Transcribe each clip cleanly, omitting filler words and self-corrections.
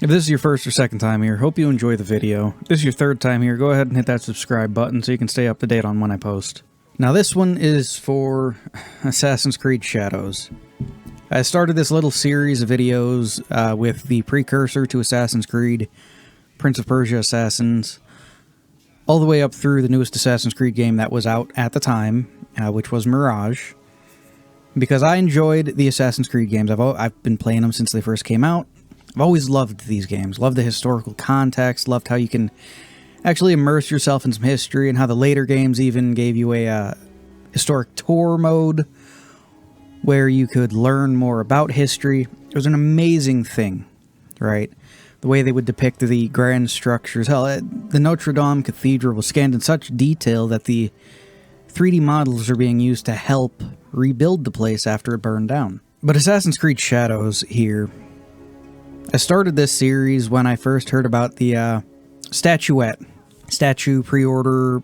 If this is your first or second time here, hope you enjoy the video. If this is your third time here, go ahead and hit that subscribe button so you can stay up to date on when I post. Now this one is for Assassin's Creed Shadows. I started this little series of videos with the precursor to Assassin's Creed, Prince of Persia Assassins, all the way up through the newest Assassin's Creed game that was out at the time, which was Mirage. Because I enjoyed the Assassin's Creed games. I've been playing them since they first came out. I've always loved these games. Loved the historical context. Loved how you can actually immerse yourself in some history, and how the later games even gave you a historic tour mode where you could learn more about history. It was an amazing thing, right? The way they would depict the grand structures. Hell, the Notre Dame Cathedral was scanned in such detail that the 3D models are being used to help rebuild the place after it burned down. But Assassin's Creed Shadows here, I started this series when I first heard about the statue pre-order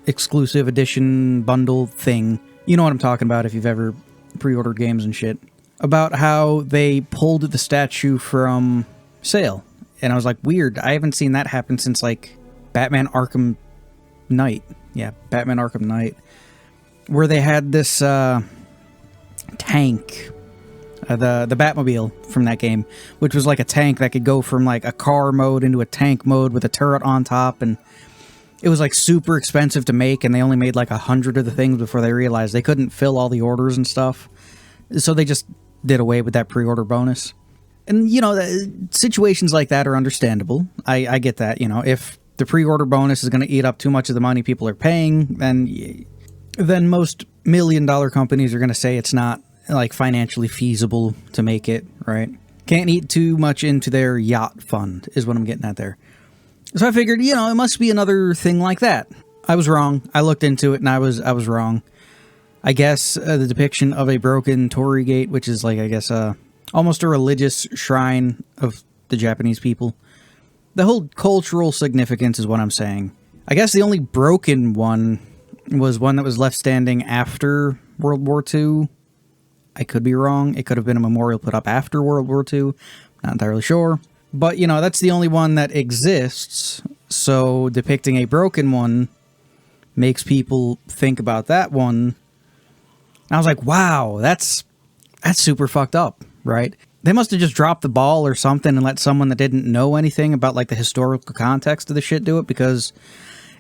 exclusive edition bundle thing. You know what I'm talking about if you've ever pre-ordered games and shit. About how they pulled the statue from sale. And I was like, weird, I haven't seen that happen since like Batman Arkham Knight. Yeah, Batman Arkham Knight. Where they had this tank, the Batmobile from that game, which was like a tank that could go from like a car mode into a tank mode with a turret on top, and it was like super expensive to make, and they only made like 100 of the things before they realized they couldn't fill all the orders and stuff. So they just did away with that pre-order bonus. And, you know, situations like that are understandable. I get that, you know, if the pre-order bonus is going to eat up too much of the money people are paying, then most million-dollar companies are going to say it's not like financially feasible to make it, right? Can't eat too much into their yacht fund is what I'm getting at there. So I figured, you know, it must be another thing like that. I was wrong. I looked into it and I was wrong. I guess the depiction of a broken torii gate, which is like, I guess, almost a religious shrine of the Japanese people. The whole cultural significance is what I'm saying. I guess the only broken one was one that was left standing after World War II. I could be wrong. It could have been a memorial put up after World War II. Not entirely sure. But, you know, that's the only one that exists. So depicting a broken one makes people think about that one. And I was like, wow, that's super fucked up, right? They must have just dropped the ball or something and let someone that didn't know anything about like the historical context of the shit do it, because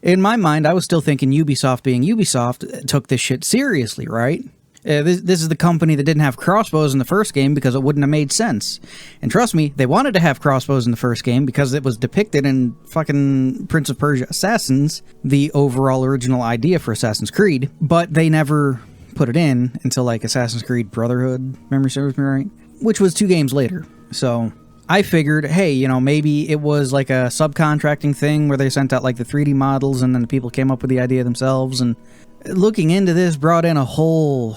in my mind, I was still thinking Ubisoft being Ubisoft took this shit seriously, right? This is the company that didn't have crossbows in the first game because it wouldn't have made sense. And trust me, they wanted to have crossbows in the first game because it was depicted in fucking Prince of Persia Assassins, the overall original idea for Assassin's Creed, but they never put it in until like Assassin's Creed Brotherhood, memory serves me right, which was 2 games later. So I figured, hey, you know, maybe it was like a subcontracting thing where they sent out like the 3D models and then the people came up with the idea themselves. And looking into this brought in a whole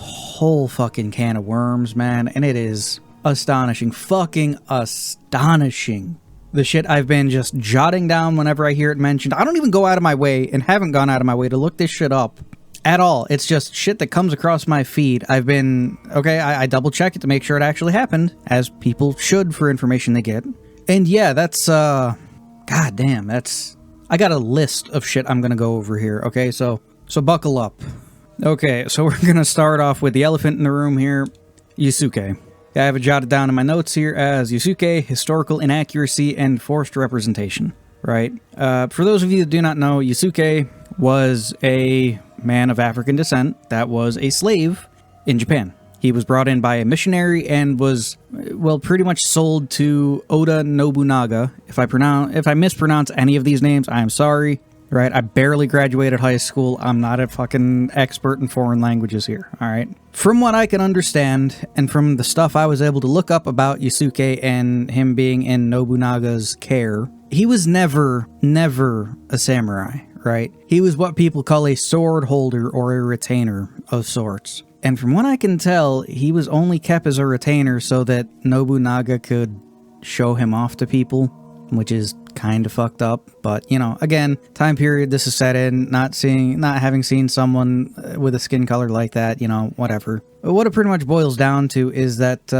fucking can of worms, man. And it is astonishing. Fucking astonishing. The shit I've been just jotting down whenever I hear it mentioned. I don't even go out of my way and haven't gone out of my way to look this shit up at all. It's just shit that comes across my feed. I've been, okay, I double check it to make sure it actually happened, as people should for information they get. And yeah, that's, god damn, that's, I got a list of shit I'm gonna go over here, okay, so buckle up. Okay, so we're gonna start off with the elephant in the room here, Yasuke. I have it jotted down in my notes here as Yasuke, historical inaccuracy and forced representation, right? For those of you that do not know, Yasuke was a man of African descent that was a slave in Japan. He was brought in by a missionary and was, well, pretty much sold to Oda Nobunaga. If I mispronounce any of these names, I am sorry, right? I barely graduated high school. I'm not a fucking expert in foreign languages here, all right? From what I can understand, and from the stuff I was able to look up about Yasuke and him being in Nobunaga's care, he was never a samurai, right? He was what people call a sword holder or a retainer of sorts. And from what I can tell, he was only kept as a retainer so that Nobunaga could show him off to people, which is kind of fucked up. But, you know, again, time period this is set in, not having seen someone with a skin color like that, you know, whatever. But what it pretty much boils down to is that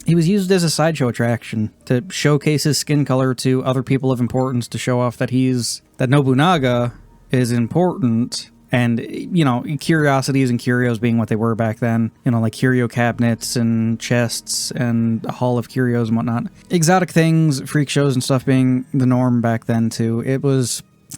he was used as a sideshow attraction to showcase his skin color to other people of importance, to show off that that Nobunaga is important. And, you know, curiosities and curios being what they were back then, you know, like curio cabinets and chests and a hall of curios and whatnot. Exotic things, freak shows and stuff being the norm back then, too.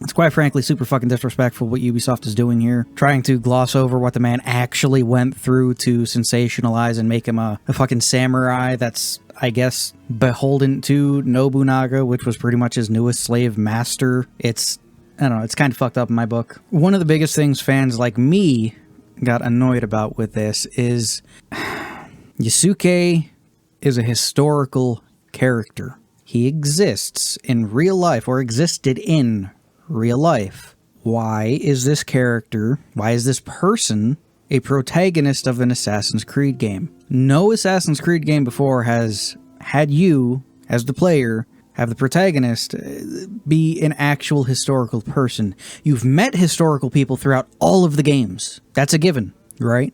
It's quite frankly super fucking disrespectful what Ubisoft is doing here. Trying to gloss over what the man actually went through to sensationalize and make him a fucking samurai that's, I guess, beholden to Nobunaga, which was pretty much his newest slave master. I don't know, it's kind of fucked up in my book. One of the biggest things fans like me got annoyed about with this is Yasuke is a historical character. He exists in real life, or existed in real life. Why is this person a protagonist of an Assassin's Creed game? No Assassin's Creed game before has had you, as the player, have the protagonist be an actual historical person. You've met historical people throughout all of the games. That's a given, right?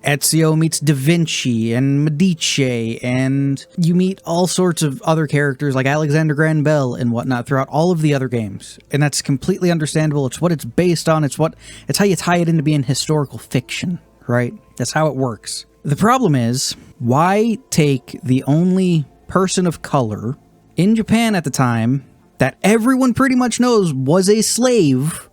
Ezio meets Da Vinci and Medici, and you meet all sorts of other characters like Alexander Graham Bell and whatnot throughout all of the other games. And that's completely understandable. It's what it's based on. It's how you tie it into being historical fiction, right? That's how it works. The problem is, why take the only person of color in Japan at the time that everyone pretty much knows was a slave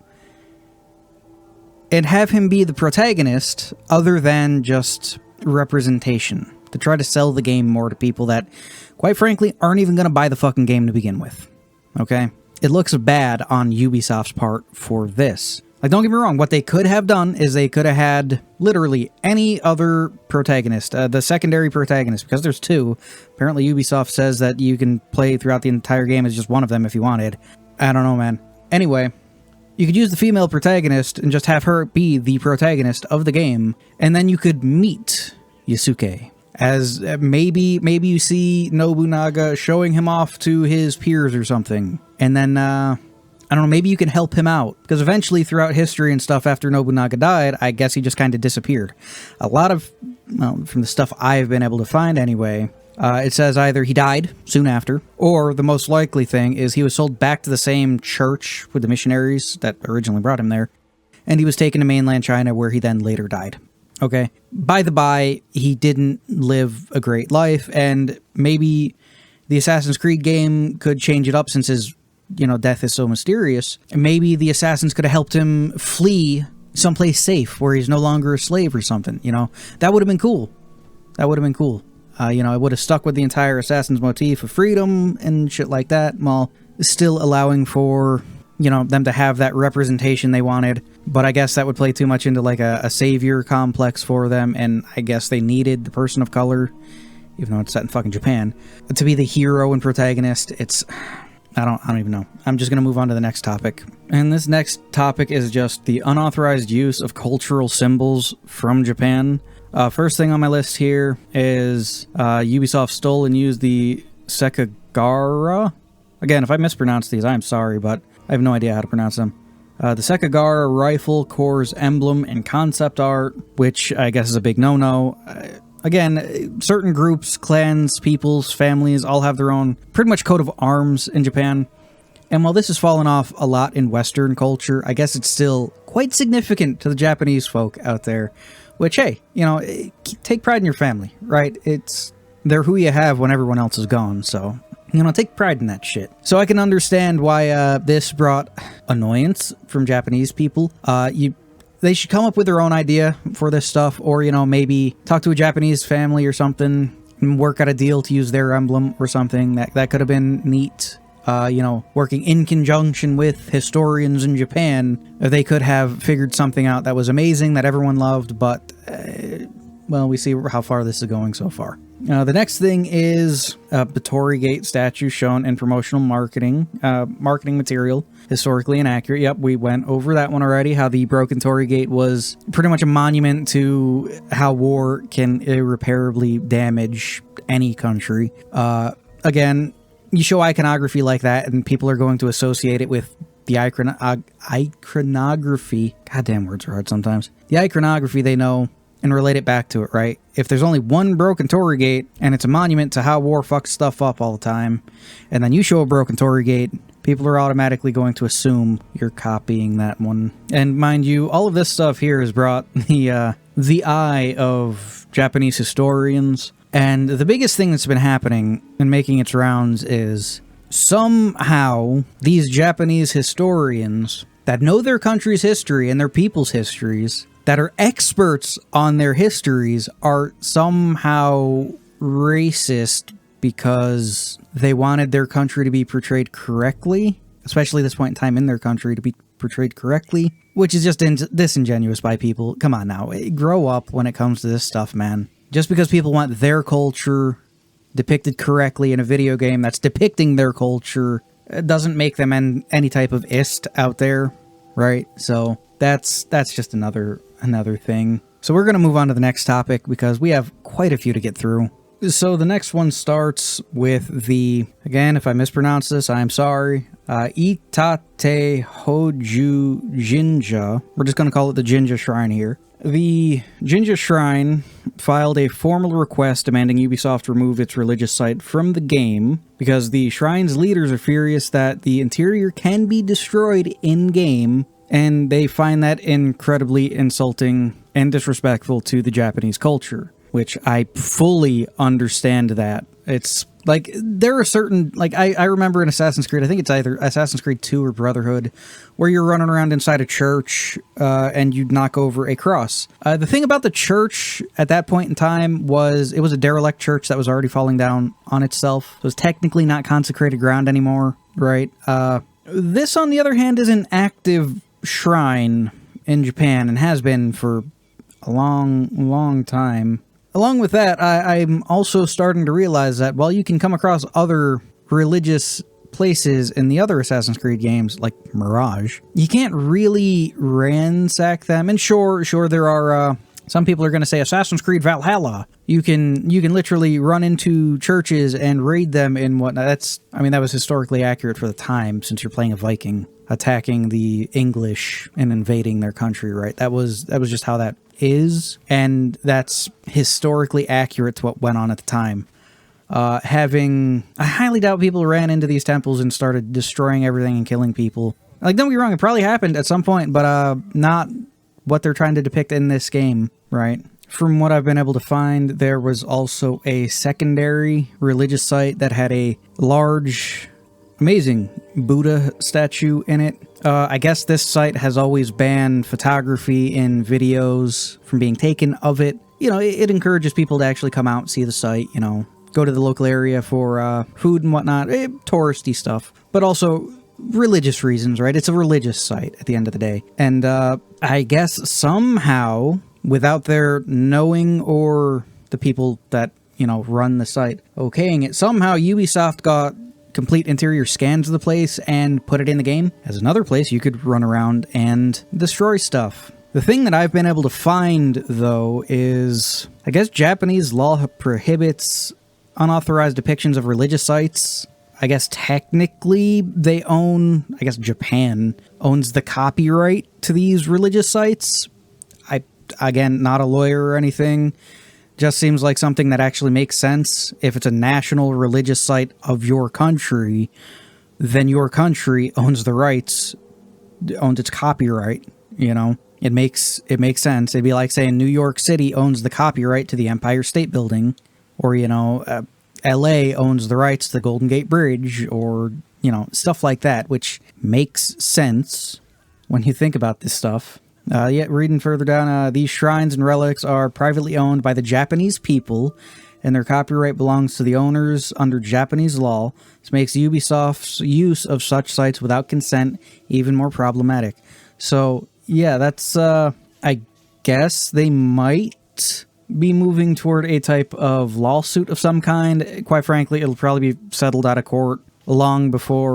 and have him be the protagonist other than just representation, to try to sell the game more to people that, quite frankly, aren't even going to buy the fucking game to begin with. Okay? It looks bad on Ubisoft's part for this. Like, don't get me wrong, what they could have done is they could have had literally any other protagonist, the secondary protagonist, because there's two. Apparently Ubisoft says that you can play throughout the entire game as just one of them if you wanted. I don't know, man. Anyway, you could use the female protagonist and just have her be the protagonist of the game, and then you could meet Yasuke. As maybe you see Nobunaga showing him off to his peers or something, and then, I don't know, maybe you can help him out. Because eventually, throughout history and stuff, after Nobunaga died, I guess he just kind of disappeared. A lot of, well, from the stuff I've been able to find anyway, it says either he died soon after, or the most likely thing is he was sold back to the same church with the missionaries that originally brought him there, and he was taken to mainland China, where he then later died. Okay? By the by, he didn't live a great life, and maybe the Assassin's Creed game could change it up since his, death is so mysterious. And maybe the assassins could have helped him flee someplace safe where he's no longer a slave or something, That would have been cool. That would have been cool. It would have stuck with the entire Assassin's motif of freedom and shit like that, while still allowing for, them to have that representation they wanted. But I guess that would play too much into, like, a savior complex for them, and I guess they needed the person of color, even though it's set in fucking Japan, to be the hero and protagonist. I don't even know. I'm just going to move on to the next topic. And this next topic is just the unauthorized use of cultural symbols from Japan. First thing on my list here is Ubisoft stole and used the Sekigara. Again, if I mispronounce these, I'm sorry, but I have no idea how to pronounce them. The Sekigara Rifle Corps emblem and concept art, which I guess is a big no-no. Again, certain groups, clans, peoples, families all have their own pretty much coat of arms in Japan. And while this has fallen off a lot in Western culture, I guess it's still quite significant to the Japanese folk out there. Which, hey, take pride in your family, right? They're who you have when everyone else is gone, so, take pride in that shit. So I can understand why this brought annoyance from Japanese people. They should come up with their own idea for this stuff, or, maybe talk to a Japanese family or something and work out a deal to use their emblem or something. That could have been neat. Working in conjunction with historians in Japan, they could have figured something out that was amazing, that everyone loved, but, we see how far this is going so far. The next thing is the Torii Gate statue shown in promotional marketing material, historically inaccurate. Yep, we went over that one already, how the broken Torii Gate was pretty much a monument to how war can irreparably damage any country. Again, you show iconography like that, and people are going to associate it with the iconography. Goddamn, words are hard sometimes. The iconography they know and relate it back to it, right? If there's only one broken Torii Gate, and it's a monument to how war fucks stuff up all the time, and then you show a broken Torii Gate, people are automatically going to assume you're copying that one. And mind you, all of this stuff here has brought the eye of Japanese historians. And the biggest thing that's been happening and making its rounds is somehow these Japanese historians that know their country's history and their people's histories, that are experts on their histories, are somehow racist because they wanted their country to be portrayed correctly, especially at this point in time in their country to be portrayed correctly, which is just disingenuous by people. Come on now, grow up when it comes to this stuff, man. Just because people want their culture depicted correctly in a video game that's depicting their culture, it doesn't make them any type of ist out there, right? So that's just another thing. So we're going to move on to the next topic because we have quite a few to get through. So the next one starts with the, again, if I mispronounce this, I'm sorry, Itate Hoju Jinja. We're just going to call it the Jinja Shrine here. The Jinja Shrine filed a formal request demanding Ubisoft remove its religious site from the game because the shrine's leaders are furious that the interior can be destroyed in-game, and they find that incredibly insulting and disrespectful to the Japanese culture, which I fully understand that. It's like, there are certain, like, I remember in Assassin's Creed, I think it's either Assassin's Creed 2 or Brotherhood, where you're running around inside a church and you'd knock over a cross. The thing about the church at that point in time was it was a derelict church that was already falling down on itself. It was technically not consecrated ground anymore, right? This, on the other hand, is an active shrine in Japan and has been for a long time. Along with that, I'm also starting to realize that while you can come across other religious places in the other Assassin's Creed games, like Mirage, you can't really ransack them. And sure, there are, some people are going to say Assassin's Creed Valhalla. You can literally run into churches and raid them and whatnot. That was historically accurate for the time, since you're playing a Viking attacking the English and invading their country, right? That was just how that is, and that's historically accurate to what went on at the time. I highly doubt people ran into these temples and started destroying everything and killing people. Like, don't get me wrong, it probably happened at some point, but not what they're trying to depict in this game, right? From what I've been able to find, there was also a secondary religious site that had a large, amazing Buddha statue in it. I guess this site has always banned photography in videos from being taken of it. You know, it encourages people to actually come out and see the site, you know, go to the local area for food and whatnot, touristy stuff, but also religious reasons, right? It's a religious site at the end of the day. And I guess somehow, without their knowing or the people that, you know, run the site okaying it, somehow Ubisoft got complete interior scans of the place and put it in the game as another place you could run around and destroy stuff. The thing that I've been able to find, though, is I guess Japanese law prohibits unauthorized depictions of religious sites. I guess technically Japan owns the copyright to these religious sites. Again, not a lawyer or anything. Just seems like something that actually makes sense. If it's a national religious site of your country, then your country owns the rights, owns its copyright, you know? It makes sense. It'd be like saying New York City owns the copyright to the Empire State Building, or, you know, LA owns the rights to the Golden Gate Bridge, or, you know, stuff like that, which makes sense when you think about this stuff. Yet, reading further down, these shrines and relics are privately owned by the Japanese people, and their copyright belongs to the owners under Japanese law. This makes Ubisoft's use of such sites without consent even more problematic. So, yeah, that's, I guess they might be moving toward a type of lawsuit of some kind. Quite frankly, it'll probably be settled out of court long before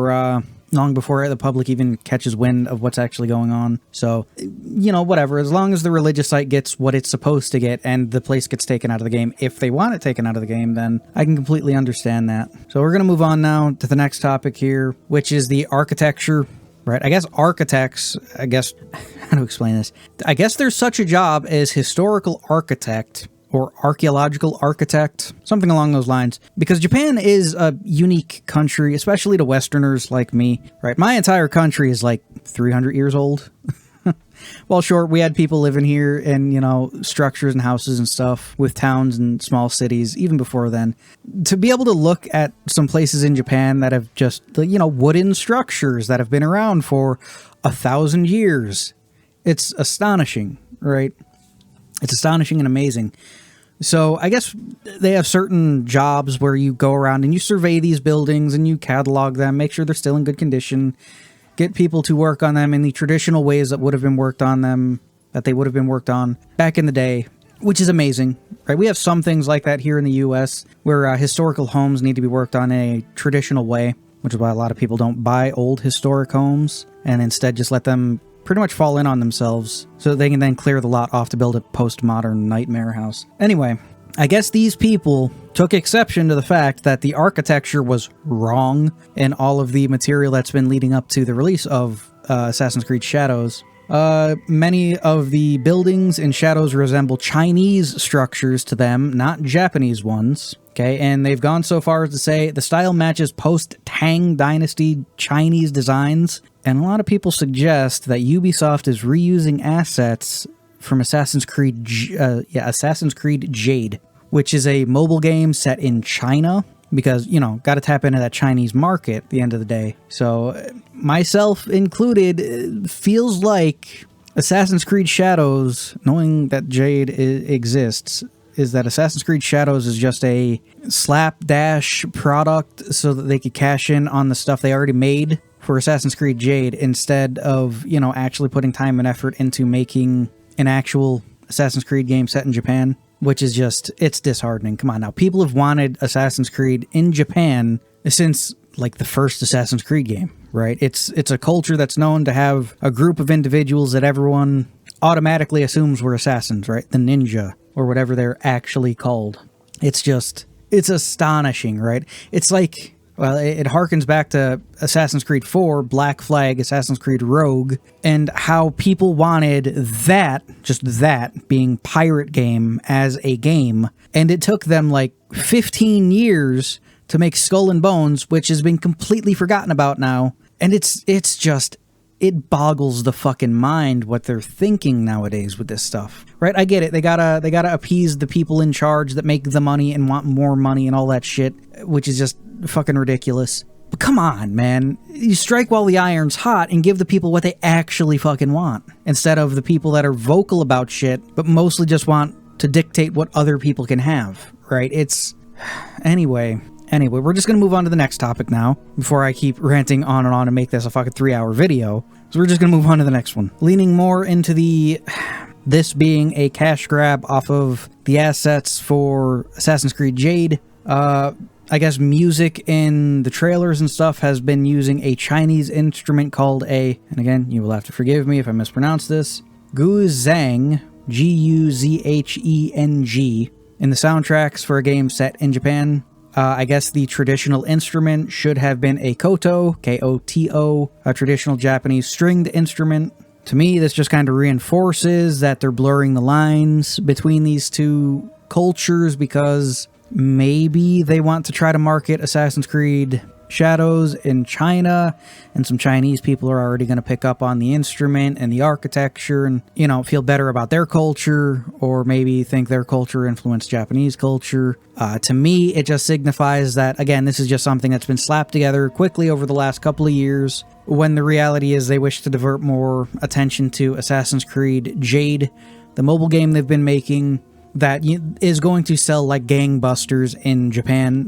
the public even catches wind of what's actually going on. So, you know, whatever. As long as the religious site gets what it's supposed to get and the place gets taken out of the game, if they want it taken out of the game, then I can completely understand that. So we're going to move on now to the next topic here, which is the architecture right? I guess architects, how to explain this? I guess there's such a job as historical architect or archaeological architect, something along those lines, because Japan is a unique country, especially to Westerners like me, right? My entire country is like 300 years old. Well, sure, we had people living here in, you know, structures and houses and stuff with towns and small cities even before then. To be able to look at some places in Japan that have just, you know, wooden structures that have been around for 1,000 years, it's astonishing, right? It's astonishing and amazing. So I guess they have certain jobs where you go around and you survey these buildings and you catalog them, make sure they're still in good condition, get people to work on them in the traditional ways that would have been worked on them, that they would have been worked on back in the day, which is amazing, right? We have some things like that here in the U.S. where historical homes need to be worked on in a traditional way, which is why a lot of people don't buy old historic homes and instead just let them pretty much fall in on themselves so that they can then clear the lot off to build a postmodern nightmare house. Anyway, I guess these people took exception to the fact that the architecture was wrong in all of the material that's been leading up to the release of Assassin's Creed Shadows. Many of the buildings in Shadows resemble Chinese structures to them, not Japanese ones. Okay, and they've gone so far as to say the style matches post-Tang Dynasty Chinese designs, and a lot of people suggest that Ubisoft is reusing assets from Assassin's Creed Jade, which is a mobile game set in China, because, you know, got to tap into that Chinese market at the end of the day. So, myself included, feels like Assassin's Creed Shadows, knowing that Jade exists, is that Assassin's Creed Shadows is just a slapdash product so that they could cash in on the stuff they already made for Assassin's Creed Jade instead of, you know, actually putting time and effort into making an actual Assassin's Creed game set in Japan, which is just, it's disheartening. Come on now. People have wanted Assassin's Creed in Japan since, like, the first Assassin's Creed game, right? It's a culture that's known to have a group of individuals that everyone automatically assumes were assassins, right? The ninja, or whatever they're actually called. It's just, it's astonishing, right? It's like, well, it harkens back to Assassin's Creed 4, Black Flag, Assassin's Creed Rogue, and how people wanted that, just that, being pirate game as a game. And it took them like 15 years to make Skull and Bones, which has been completely forgotten about now. And it's just, it boggles the fucking mind what they're thinking nowadays with this stuff, right? I get it. They gotta appease the people in charge that make the money and want more money and all that shit, which is just fucking ridiculous. But come on, man. You strike while the iron's hot and give the people what they actually fucking want, instead of the people that are vocal about shit, but mostly just want to dictate what other people can have, right? It's... Anyway, we're just going to move on to the next topic now, before I keep ranting on and make this a fucking 3-hour video. So we're just going to move on to the next one. Leaning more into this being a cash grab off of the assets for Assassin's Creed Jade. I guess music in the trailers and stuff has been using a Chinese instrument called and again, you will have to forgive me if I mispronounce this, guzheng, Guzheng, in the soundtracks for a game set in Japan. I guess the traditional instrument should have been a koto, K-O-T-O, a traditional Japanese stringed instrument. To me, this just kind of reinforces that they're blurring the lines between these two cultures, because maybe they want to try to market Assassin's Creed Shadows in China, and some Chinese people are already going to pick up on the instrument and the architecture and, you know, feel better about their culture, or maybe think their culture influenced Japanese culture. To me, it just signifies that, again, this is just something that's been slapped together quickly over the last couple of years, when the reality is they wish to divert more attention to Assassin's Creed Jade, the mobile game they've been making, that is going to sell like gangbusters in Japan,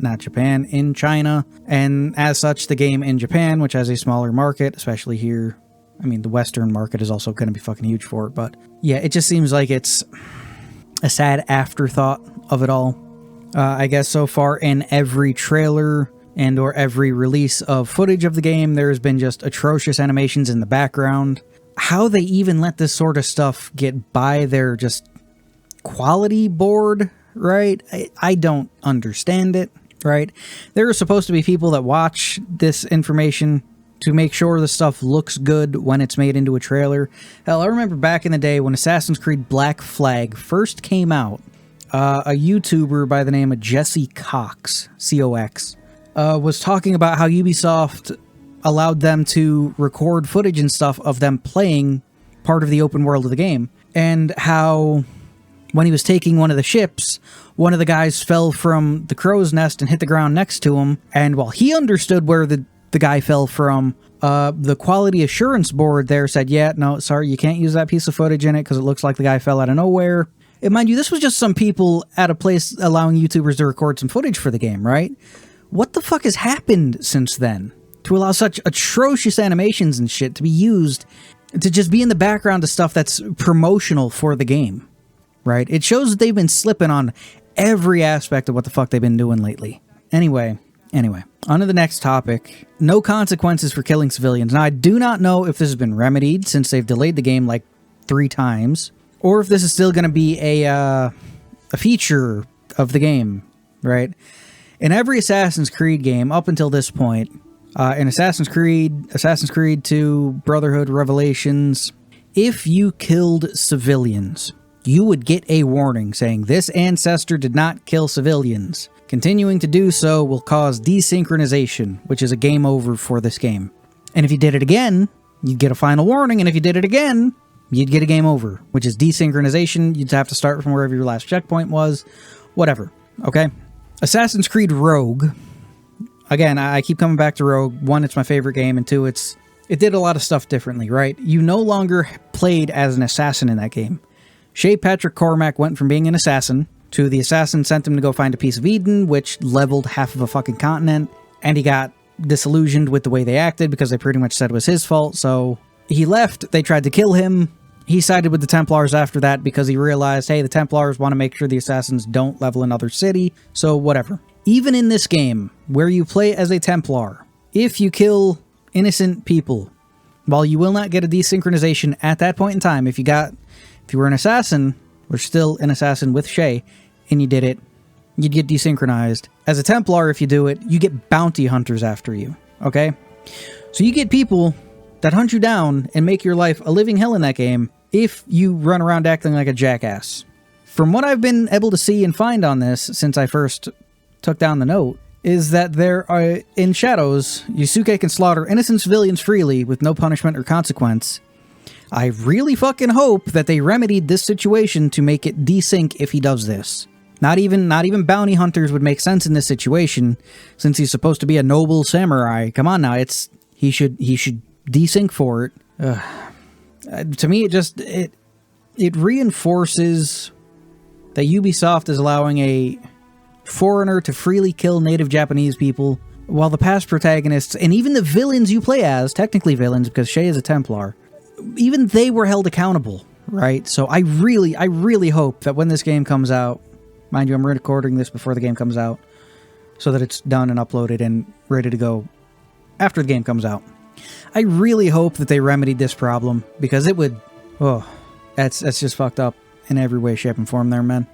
in China. And as such, the game in Japan, which has a smaller market, especially here, I mean, the Western market is also going to be fucking huge for it. But yeah, it just seems like it's a sad afterthought of it all. I guess so far in every trailer and or every release of footage of the game, there's been just atrocious animations in the background. How they even let this sort of stuff get by their just quality board, right? I don't understand it, right? There are supposed to be people that watch this information to make sure the stuff looks good when it's made into a trailer. Hell, I remember back in the day when Assassin's Creed Black Flag first came out, a YouTuber by the name of Jesse Cox, C-O-X, was talking about how Ubisoft allowed them to record footage and stuff of them playing part of the open world of the game, and how when he was taking one of the ships, one of the guys fell from the crow's nest and hit the ground next to him, and while he understood where the guy fell from, the quality assurance board there said, yeah, no, sorry, you can't use that piece of footage in it because it looks like the guy fell out of nowhere. And mind you, this was just some people at a place allowing YouTubers to record some footage for the game, right? What the fuck has happened since then to allow such atrocious animations and shit to be used to just be in the background of stuff that's promotional for the game, right? It shows that they've been slipping on every aspect of what the fuck they've been doing lately. Anyway, on to the next topic. No consequences for killing civilians. Now, I do not know if this has been remedied since they've delayed the game like 3 times, or if this is still going to be a feature of the game, right? In every Assassin's Creed game up until this point, in Assassin's Creed 2, Brotherhood, Revelations, if you killed civilians, you would get a warning saying, this ancestor did not kill civilians. Continuing to do so will cause desynchronization, which is a game over for this game. And if you did it again, you'd get a final warning, and if you did it again, you'd get a game over, which is desynchronization. You'd have to start from wherever your last checkpoint was. Whatever, okay? Assassin's Creed Rogue. Again, I keep coming back to Rogue. 1, it's my favorite game, and 2, it did a lot of stuff differently, right? You no longer played as an assassin in that game. Shay Patrick Cormac went from being an assassin to the assassin sent him to go find a piece of Eden, which leveled half of a fucking continent, and he got disillusioned with the way they acted because they pretty much said it was his fault, so he left. They tried to kill him. He sided with the Templars after that because he realized, hey, the Templars want to make sure the assassins don't level another city, so whatever. Even in this game, where you play as a Templar, if you kill innocent people, while you will not get a desynchronization at that point in time, if you were an assassin, or still an assassin with Shay, and you did it, you'd get desynchronized. As a Templar, if you do it, you get bounty hunters after you, okay? So you get people that hunt you down and make your life a living hell in that game if you run around acting like a jackass. From what I've been able to see and find on this since I first took down the note, is that there are, in Shadows, Yasuke can slaughter innocent civilians freely with no punishment or consequence. I really fucking hope that they remedied this situation to make it desync if he does this. Not even bounty hunters would make sense in this situation, since he's supposed to be a noble samurai. Come on now, he should desync for it. To me, it reinforces that Ubisoft is allowing a foreigner to freely kill native Japanese people, while the past protagonists, and even the villains you play as, technically villains because Shay is a Templar, even they were held accountable, right? So I really hope that when this game comes out, mind you, I'm recording this before the game comes out, so that it's done and uploaded and ready to go after the game comes out. I really hope that they remedied this problem, because it would, that's just fucked up in every way, shape, and form there, man.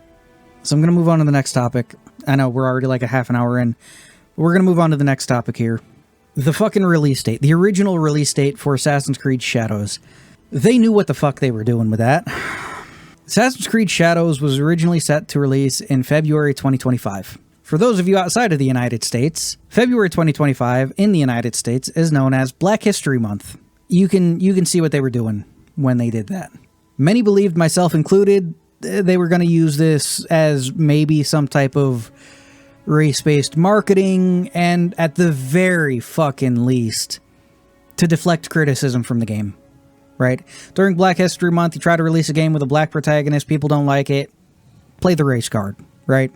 So I'm going to move on to the next topic. I know we're already like a half an hour in, but we're going to move on to the next topic here. The fucking release date. The original release date for Assassin's Creed Shadows. They knew what the fuck they were doing with that. Assassin's Creed Shadows was originally set to release in February 2025. For those of you outside of the United States, February 2025 in the United States is known as Black History Month. You can see what they were doing when they did that. Many believed, myself included, they were going to use this as maybe some type of race-based marketing, and at the very fucking least, to deflect criticism from the game, right? During Black History Month, you try to release a game with a black protagonist, people don't like it, play the race card, right?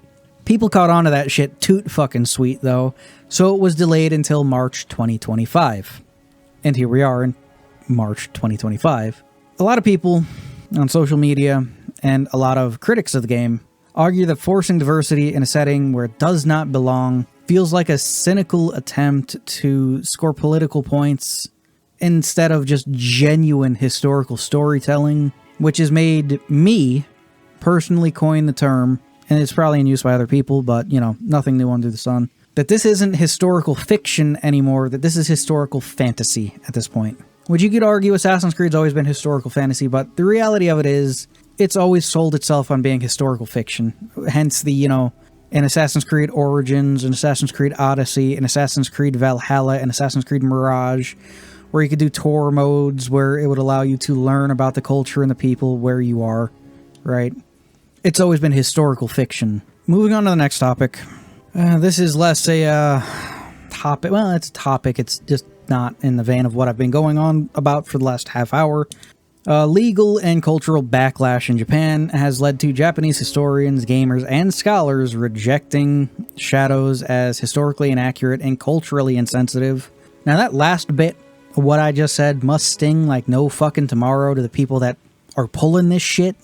People caught on to that shit toot fucking sweet, though, so it was delayed until March 2025. And here we are in March 2025. A lot of people on social media, and a lot of critics of the game, argue that forcing diversity in a setting where it does not belong feels like a cynical attempt to score political points instead of just genuine historical storytelling, which has made me personally coin the term, and it's probably in use by other people, but, you know, nothing new under the sun, that this isn't historical fiction anymore, that this is historical fantasy at this point. Which you could argue Assassin's Creed's always been historical fantasy, but the reality of it is, it's always sold itself on being historical fiction. Hence the, an Assassin's Creed Origins, an Assassin's Creed Odyssey, an Assassin's Creed Valhalla, an Assassin's Creed Mirage, where you could do tour modes where it would allow you to learn about the culture and the people where you are, right? It's always been historical fiction. Moving on to the next topic. This is less a topic. Well, it's a topic. It's just not in the vein of what I've been going on about for the last half hour. Legal and cultural backlash in Japan has led to Japanese historians, gamers, and scholars rejecting Shadows as historically inaccurate and culturally insensitive. Now, that last bit, what I just said, must sting like no fucking tomorrow to the people that are pulling this shit,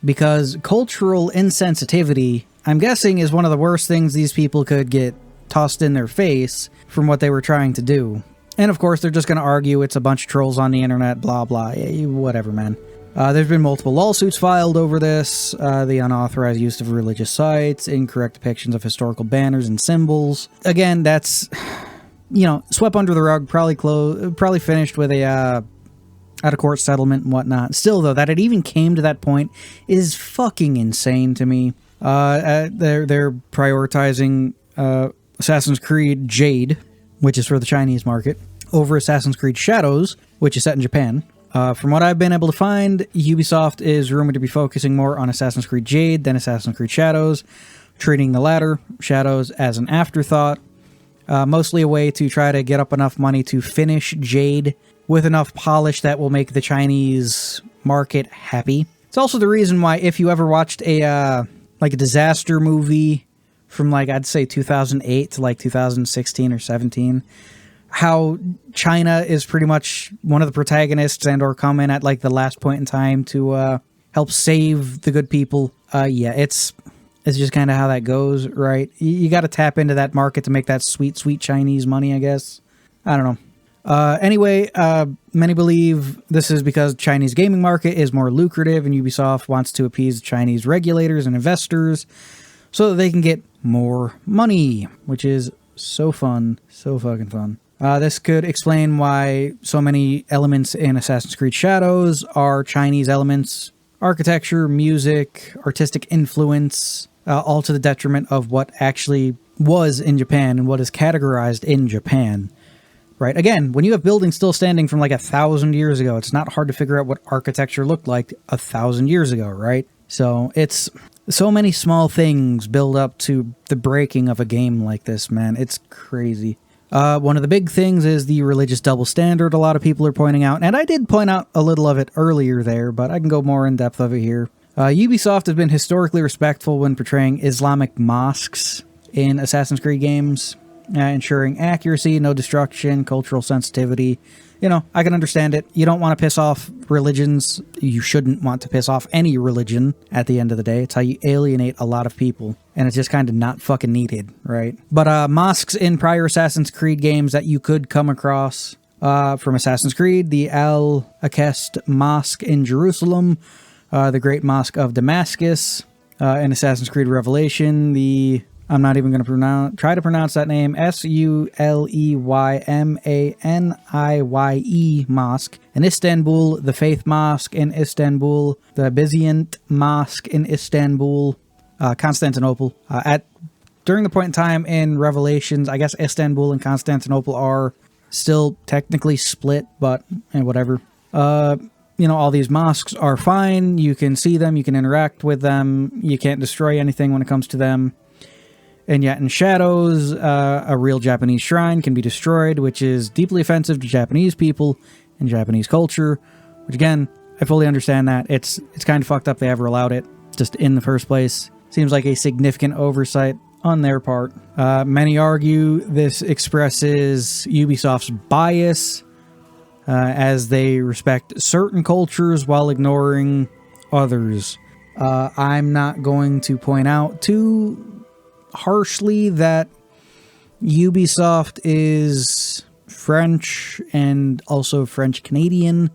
because cultural insensitivity, I'm guessing, is one of the worst things these people could get tossed in their face from what they were trying to do. And of course, they're just going to argue it's a bunch of trolls on the internet, blah, blah, whatever, man. There's been multiple lawsuits filed over this, the unauthorized use of religious sites, incorrect depictions of historical banners and symbols. Again, that's, swept under the rug, probably finished with a out-of-court settlement and whatnot. Still, though, that it even came to that point is fucking insane to me. They're prioritizing Assassin's Creed Jade, which is for the Chinese market, over Assassin's Creed Shadows, which is set in Japan. From what I've been able to find, Ubisoft is rumored to be focusing more on Assassin's Creed Jade than Assassin's Creed Shadows, treating the latter, Shadows, as an afterthought, mostly a way to try to get up enough money to finish Jade with enough polish that will make the Chinese market happy. It's also the reason why, if you ever watched a disaster movie from I'd say 2008 to 2016 or 17, how China is pretty much one of the protagonists and or come in at the last point in time to help save the good people. It's just kind of how that goes, right? You got to tap into that market to make that sweet, sweet Chinese money, I guess. I don't know. Anyway, many believe this is because Chinese gaming market is more lucrative and Ubisoft wants to appease Chinese regulators and investors so that they can get more money, which is so fun, so fucking fun. This could explain why so many elements in Assassin's Creed Shadows are Chinese elements, architecture, music, artistic influence, all to the detriment of what actually was in Japan and what is categorized in Japan. Right? Again, when you have buildings still standing from 1,000 years ago, it's not hard to figure out what architecture looked like 1,000 years ago, right? So it's so many small things build up to the breaking of a game like this, man. It's crazy. One of the big things is the religious double standard a lot of people are pointing out, and I did point out a little of it earlier there, but I can go more in depth of it here. Ubisoft has been historically respectful when portraying Islamic mosques in Assassin's Creed games, ensuring accuracy, no destruction, cultural sensitivity. I can understand it. You don't want to piss off religions. You shouldn't want to piss off any religion at the end of the day. It's how you alienate a lot of people. And it's just kind of not fucking needed, right? But mosques in prior Assassin's Creed games that you could come across from Assassin's Creed, the Al-Aqsa Mosque in Jerusalem, the Great Mosque of Damascus, in Assassin's Creed Revelation, I'm not even going to try to pronounce that name, Suleymaniye Mosque in Istanbul, the Faith Mosque in Istanbul, the Byzantine Mosque in Istanbul, Constantinople. During the point in time in Revelations, I guess Istanbul and Constantinople are still technically split, but whatever. All these mosques are fine. You can see them, you can interact with them, you can't destroy anything when it comes to them. And yet in Shadows, a real Japanese shrine can be destroyed, which is deeply offensive to Japanese people and Japanese culture, which again, I fully understand that. It's kind of fucked up they ever allowed it just in the first place. Seems like a significant oversight on their part. Many argue this expresses Ubisoft's bias as they respect certain cultures while ignoring others. I'm not going to point out too harshly that Ubisoft is French and also French-Canadian,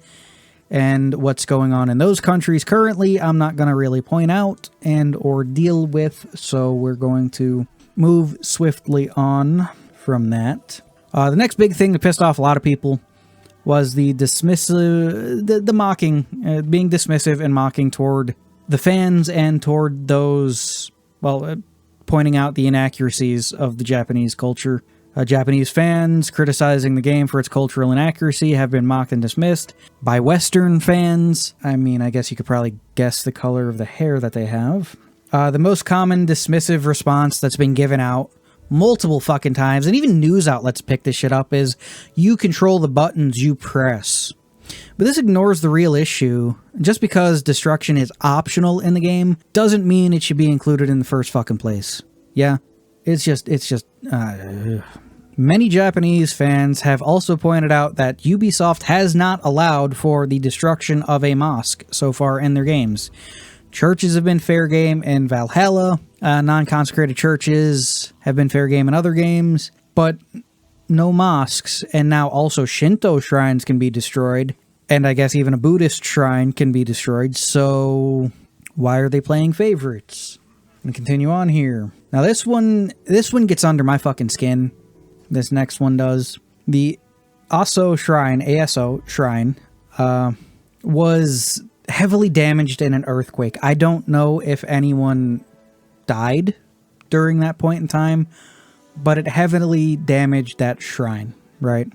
and what's going on in those countries currently I'm not going to really point out and or deal with, so we're going to move swiftly on from that. The next big thing that pissed off a lot of people was the dismissive, the mocking, being dismissive and mocking toward the fans and toward those, well, pointing out the inaccuracies of the Japanese culture. Japanese fans criticizing the game for its cultural inaccuracy have been mocked and dismissed by Western fans. I mean, I guess you could probably guess the color of the hair that they have. The most common dismissive response that's been given out multiple fucking times, and even news outlets pick this shit up, is you control the buttons you press. But this ignores the real issue. Just because destruction is optional in the game doesn't mean it should be included in the first fucking place. Yeah, it's just Many Japanese fans have also pointed out that Ubisoft has not allowed for the destruction of a mosque so far in their games. Churches have been fair game in Valhalla. Non-consecrated churches have been fair game in other games, but no mosques. And now also Shinto shrines can be destroyed. And I guess even a Buddhist shrine can be destroyed. So why are they playing favorites? And continue on here. Now this one gets under my fucking skin. This next one does. The ASO shrine, was heavily damaged in an earthquake. I don't know if anyone died during that point in time, but it heavily damaged that shrine, right?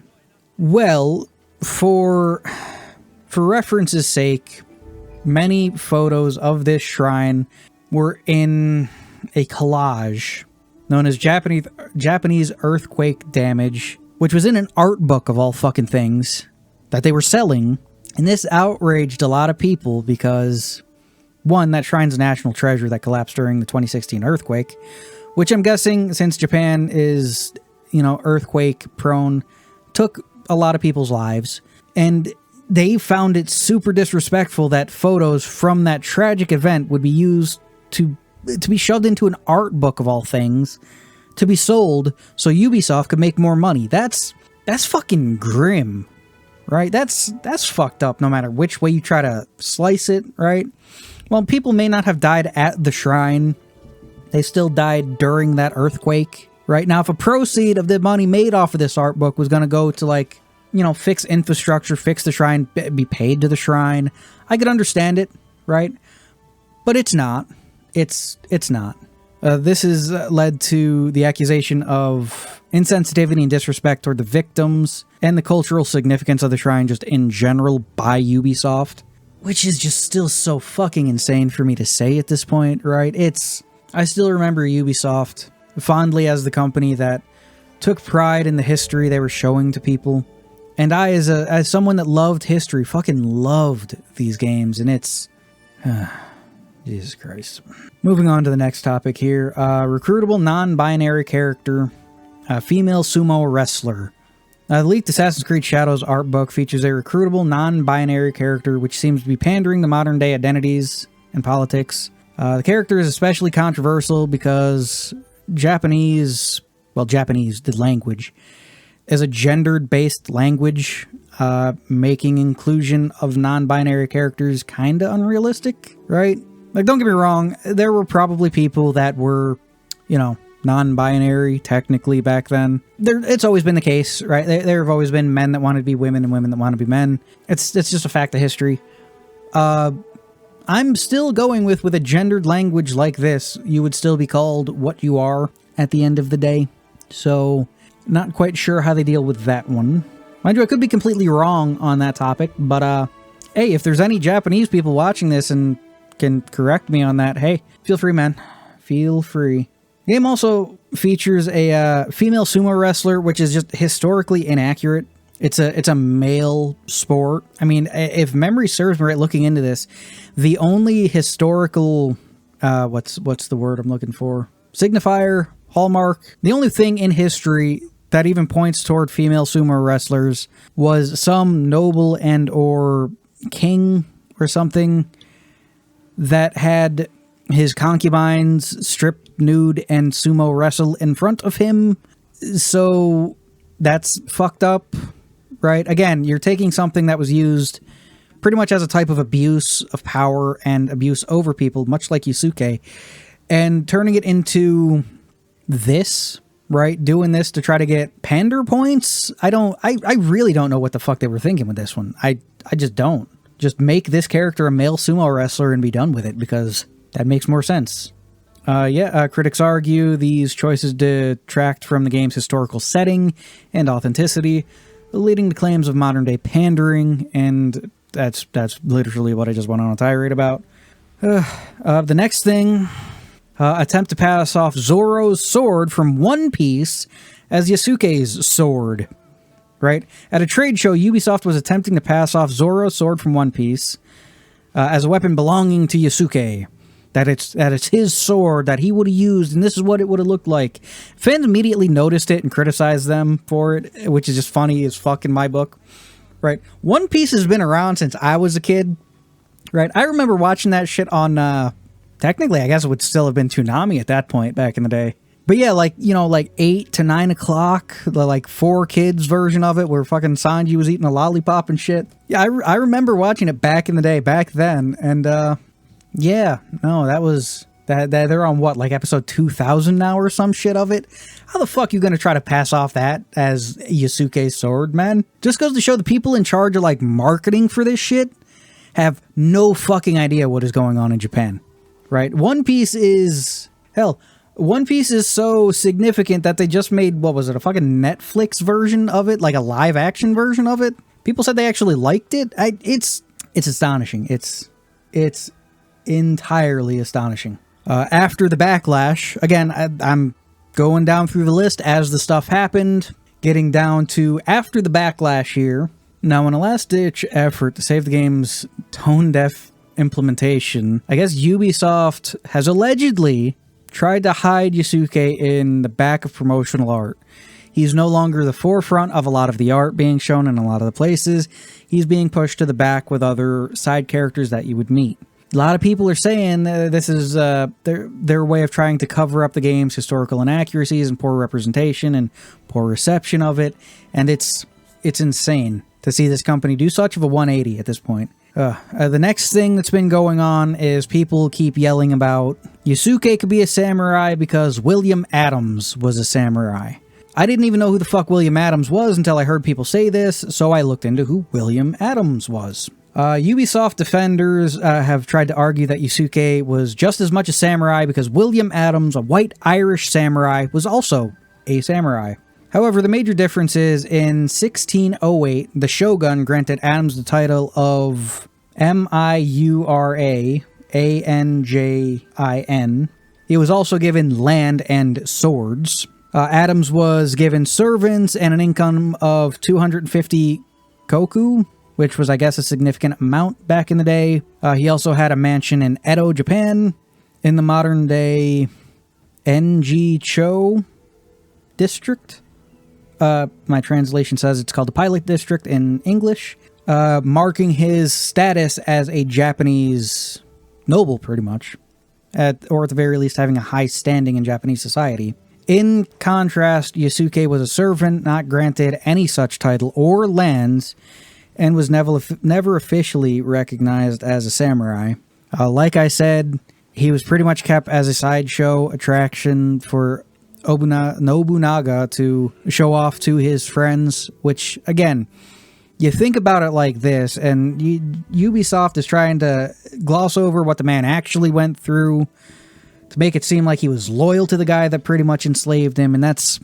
Well, for reference's sake, many photos of this shrine were in a collage known as Japanese earthquake damage, which was in an art book of all fucking things that they were selling. And this outraged a lot of people because, one, that shrine's a national treasure that collapsed during the 2016 earthquake, which I'm guessing, since Japan is, earthquake prone, took a lot of people's lives. And they found it super disrespectful that photos from that tragic event would be used to be shoved into an art book of all things, to be sold so Ubisoft could make more money. That's fucking grim, right? That's fucked up no matter which way you try to slice it, right? Well, people may not have died at the shrine. They still died during that earthquake, right? Now, if a proceed of the money made off of this art book was going to go to, fix infrastructure, fix the shrine, be paid to the shrine, I could understand it, right? But it's not. It's not. This has led to the accusation of insensitivity and disrespect toward the victims and the cultural significance of the shrine just in general by Ubisoft, which is just still so fucking insane for me to say at this point, right? I still remember Ubisoft fondly as the company that took pride in the history they were showing to people. And I, as someone that loved history, fucking loved these games, and it's... Jesus Christ. Moving on to the next topic here. Recruitable non-binary character. Female sumo wrestler. The leaked Assassin's Creed Shadows art book features a recruitable non-binary character which seems to be pandering to modern-day identities and politics. The character is especially controversial because Japanese, the language, is a gendered-based language, making inclusion of non-binary characters kinda unrealistic, right? Like, don't get me wrong, there were probably people that were, non-binary, technically, back then. It's always been the case, right? There have always been men that want to be women and women that want to be men. It's just a fact of history. I'm still going with a gendered language like this, you would still be called what you are at the end of the day. So, not quite sure how they deal with that one. Mind you, I could be completely wrong on that topic, but, hey, if there's any Japanese people watching this and can correct me on that, hey, feel free, man. Feel free. The game also features a female sumo wrestler, which is just historically inaccurate. It's a male sport. I mean, if memory serves me right, looking into this, the only historical, what's the word I'm looking for? Signifier, hallmark. The only thing in history that even points toward female sumo wrestlers was some noble and or king or something that had his concubines stripped nude and sumo wrestle in front of him. So that's fucked up, right? Again, you're taking something that was used pretty much as a type of abuse of power and abuse over people, much like Yasuke, and turning it into this, right? Doing this to try to get pander points. I really don't know what the fuck they were thinking with this one. I just don't. Just make this character a male sumo wrestler and be done with it, because that makes more sense. Critics argue these choices detract from the game's historical setting and authenticity, leading to claims of modern-day pandering, and that's literally what I just went on a tirade about. The next thing, attempt to pass off Zoro's sword from One Piece as Yasuke's sword. Right? At a trade show, Ubisoft was attempting to pass off Zoro's sword from One Piece as a weapon belonging to Yasuke. That it's his sword that he would have used, and this is what it would have looked like. Fans immediately noticed it and criticized them for it, which is just funny as fuck in my book. Right? One Piece has been around since I was a kid. Right? I remember watching that shit on, technically, I guess it would still have been Toonami at that point back in the day. But yeah, like, 8 to 9 o'clock, the, 4Kids version of it, where fucking Sanji was eating a lollipop and shit. Yeah, I remember watching it back in the day, back then, and, yeah, no, that was... They're on what, episode 2000 now or some shit of it? How the fuck you gonna try to pass off that as Yasuke's sword, man? Just goes to show the people in charge of, marketing for this shit have no fucking idea what is going on in Japan, right? One Piece is... Hell... One Piece is so significant that they just made, what was it, a fucking Netflix version of it? Like a live action version of it? People said they actually liked it. It's astonishing. It's entirely astonishing. After the backlash, again, I'm going down through the list as the stuff happened, getting down to after the backlash here. Now, in a last-ditch effort to save the game's tone-deaf implementation, I guess Ubisoft has allegedly tried to hide Yasuke in the back of promotional art. He's no longer the forefront of a lot of the art being shown in a lot of the places. He's being pushed to the back with other side characters that you would meet. A lot of people are saying this is their way of trying to cover up the game's historical inaccuracies and poor representation and poor reception of it, and it's insane to see this company do such of a 180 at this point. The next thing that's been going on is people keep yelling about Yasuke could be a samurai because William Adams was a samurai. I didn't even know who the fuck William Adams was until I heard people say this, so I looked into who William Adams was. Ubisoft defenders have tried to argue that Yasuke was just as much a samurai because William Adams, a white Irish samurai, was also a samurai. However, the major difference is in 1608, the Shogun granted Adams the title of Miura-Anjin. He was also given land and swords. Adams was given servants and an income of 250 koku, which was, I guess, a significant amount back in the day. He also had a mansion in Edo, Japan, in the modern-day Enji-cho district. My translation says it's called the Pilot District in English, marking his status as a Japanese noble, pretty much, or at the very least having a high standing in Japanese society. In contrast, Yasuke was a servant, not granted any such title or lands, and was never officially recognized as a samurai. Like I said, he was pretty much kept as a sideshow attraction for Nobunaga to show off to his friends, which, again, you think about it like this, and Ubisoft is trying to gloss over what the man actually went through to make it seem like he was loyal to the guy that pretty much enslaved him, and that's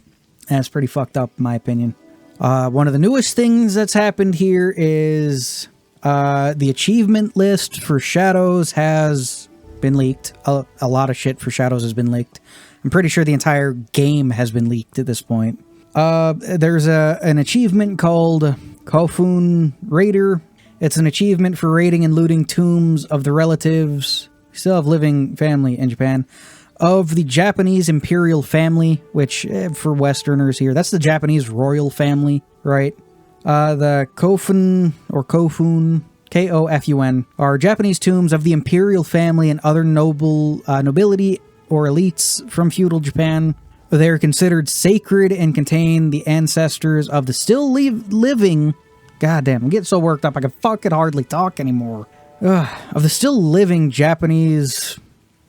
pretty fucked up, in my opinion. One of the newest things that's happened here is the achievement list for Shadows has been leaked. A lot of shit for Shadows has been leaked. I'm pretty sure the entire game has been leaked at this point. There's an achievement called Kofun Raider. It's an achievement for raiding and looting tombs of the relatives, still have living family in Japan, of the Japanese imperial family, which, for Westerners here, that's the Japanese royal family, right? The Kofun, or Kofun, Kofun, are Japanese tombs of the imperial family and other nobility or elites from feudal Japan. They are considered sacred and contain the ancestors of the still living... Goddamn, I'm getting so worked up I can fucking hardly talk anymore. Of the still living Japanese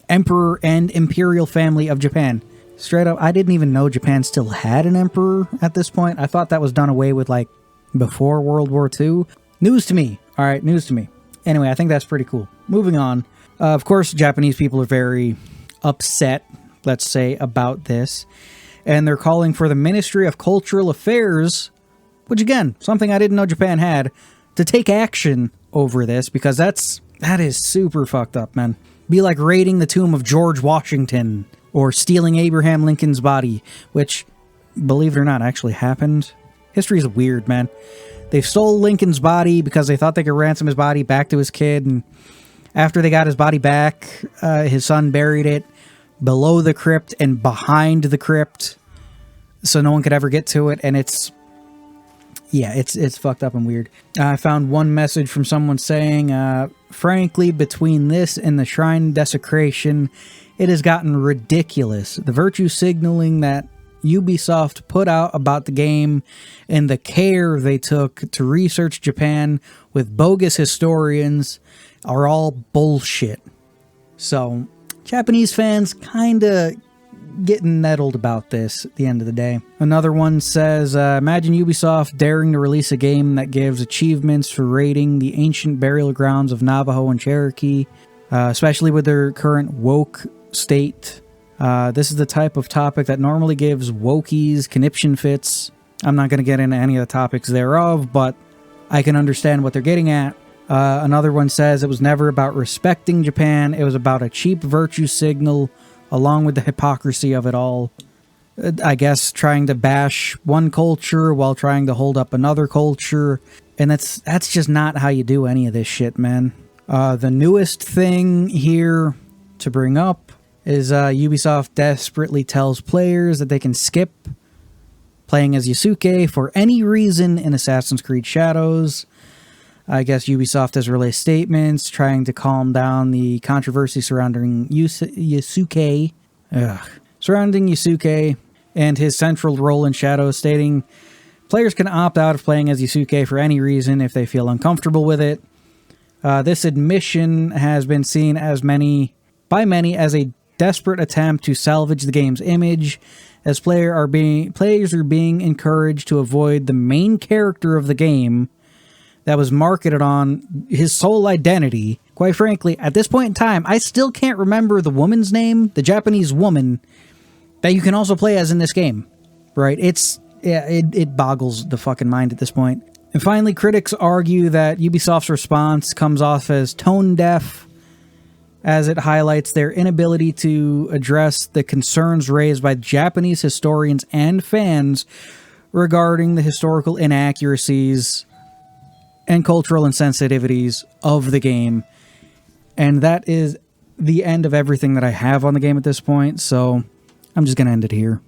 emperor and imperial family of Japan. Straight up, I didn't even know Japan still had an emperor at this point. I thought that was done away with, like, before World War II. News to me. All right, news to me. Anyway, I think that's pretty cool. Moving on. Of course, Japanese people are very upset, let's say, about this. And they're calling for the Ministry of Cultural Affairs, which, again, something I didn't know Japan had, to take action over this, because that is super fucked up, man. Be like raiding the tomb of George Washington, or stealing Abraham Lincoln's body, which, believe it or not, actually happened. History is weird, man. They stole Lincoln's body because they thought they could ransom his body back to his kid, and after they got his body back, his son buried it below the crypt and behind the crypt, so no one could ever get to it, and it's fucked up and weird. I found one message from someone saying, frankly, between this and the shrine desecration, it has gotten ridiculous. The virtue signaling that Ubisoft put out about the game and the care they took to research Japan with bogus historians are all bullshit. So, Japanese fans kinda getting nettled about this at the end of the day. Another one says, imagine Ubisoft daring to release a game that gives achievements for raiding the ancient burial grounds of Navajo and Cherokee, especially with their current woke state. This is the type of topic that normally gives wokies conniption fits. I'm not going to get into any of the topics thereof, but I can understand what they're getting at. Another one says it was never about respecting Japan. It was about a cheap virtue signal, along with the hypocrisy of it all. I guess trying to bash one culture while trying to hold up another culture. And that's just not how you do any of this shit, man. The newest thing here to bring up is Ubisoft desperately tells players that they can skip playing as Yasuke for any reason in Assassin's Creed Shadows. I guess Ubisoft has released statements trying to calm down the controversy surrounding Yasuke. Surrounding Yasuke and his central role in Shadows, stating players can opt out of playing as Yasuke for any reason if they feel uncomfortable with it. This admission has been seen by many as a desperate attempt to salvage the game's image, as players are being encouraged to avoid the main character of the game that was marketed on his sole identity. Quite frankly, at this point in time, I still can't remember the woman's name, the Japanese woman that you can also play as in this game. Right? It boggles the fucking mind at this point. And finally, critics argue that Ubisoft's response comes off as tone deaf, as it highlights their inability to address the concerns raised by Japanese historians and fans regarding the historical inaccuracies and cultural insensitivities of the game. And that is the end of everything that I have on the game at this point, so I'm just going to end it here.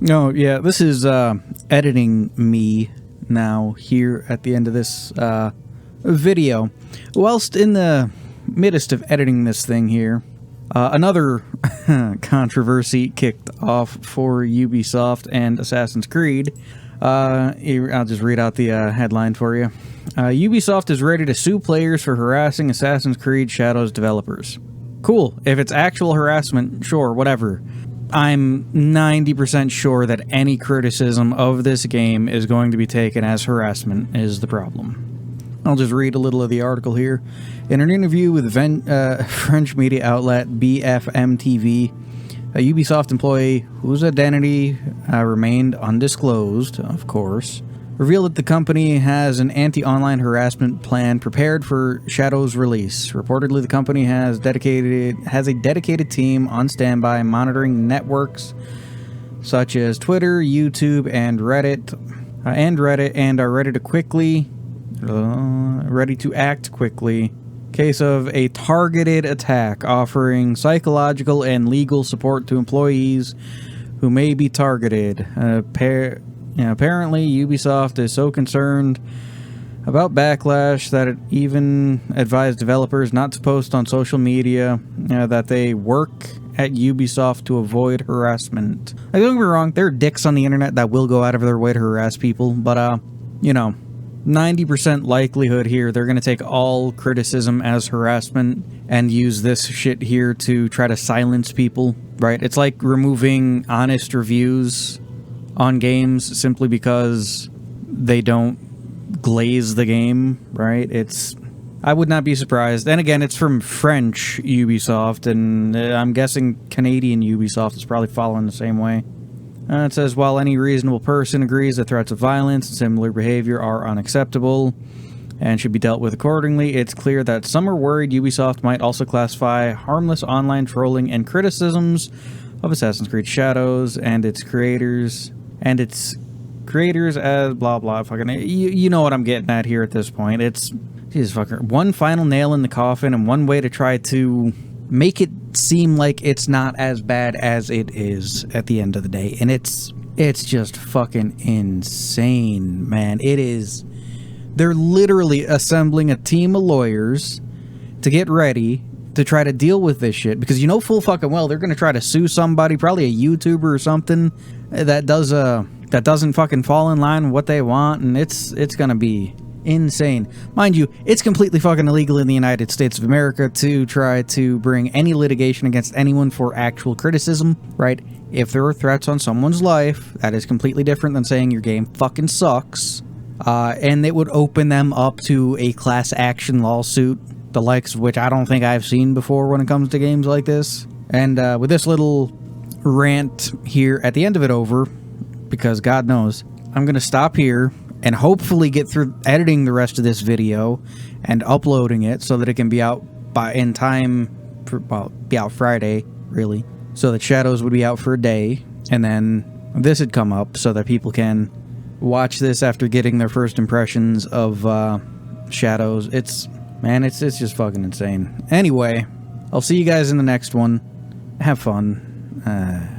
Oh, yeah, this is editing me now here at the end of this video. Whilst in the midst of editing this thing here, another controversy kicked off for Ubisoft and Assassin's Creed. I'll just read out the headline for you. Ubisoft is ready to sue players for harassing Assassin's Creed Shadows developers. Cool. If it's actual harassment, sure, whatever. I'm 90% sure that any criticism of this game is going to be taken as harassment is the problem. I'll just read a little of the article here. In an interview with French media outlet BFM TV, a Ubisoft employee whose identity remained undisclosed, of course, revealed that the company has an anti-online harassment plan prepared for Shadow's release. Reportedly, the company has a dedicated team on standby monitoring networks such as Twitter, YouTube, and Reddit, and are ready to act quickly in case of a targeted attack, offering psychological and legal support to employees who may be targeted. Apparently, Ubisoft is so concerned about backlash that it even advised developers not to post on social media that they work at Ubisoft to avoid harassment. Like, don't get me wrong, there are dicks on the internet that will go out of their way to harass people, but, 90% likelihood here they're going to take all criticism as harassment and use this shit here to try to silence people, right? It's like removing honest reviews on games simply because they don't glaze the game, right? I would not be surprised. And again, it's from French Ubisoft, and I'm guessing Canadian Ubisoft is probably following the same way. It says, while any reasonable person agrees that threats of violence and similar behavior are unacceptable and should be dealt with accordingly, it's clear that some are worried Ubisoft might also classify harmless online trolling and criticisms of Assassin's Creed Shadows and its creators as blah blah. Fucking, you know what I'm getting at here at this point. It's Jesus fucker, one final nail in the coffin and one way to try to make it seem like it's not as bad as it is at the end of the day. And it's just fucking insane, man. It is. They're literally assembling a team of lawyers to get ready to try to deal with this shit, because you know full fucking well they're going to try to sue somebody, probably a YouTuber or something that doesn't fucking fall in line with what they want, and it's going to be insane. Mind you, it's completely fucking illegal in the United States of America to try to bring any litigation against anyone for actual criticism, right? If there are threats on someone's life, that is completely different than saying your game fucking sucks. And it would open them up to a class action lawsuit, the likes of which I don't think I've seen before when it comes to games like this. And with this little rant here at the end of it over, because God knows, I'm going to stop here and hopefully get through editing the rest of this video and uploading it so that it can be out in time for, well, be out Friday, really. So that Shadows would be out for a day, and then this would come up so that people can watch this after getting their first impressions of Shadows. It's just fucking insane. Anyway, I'll see you guys in the next one. Have fun.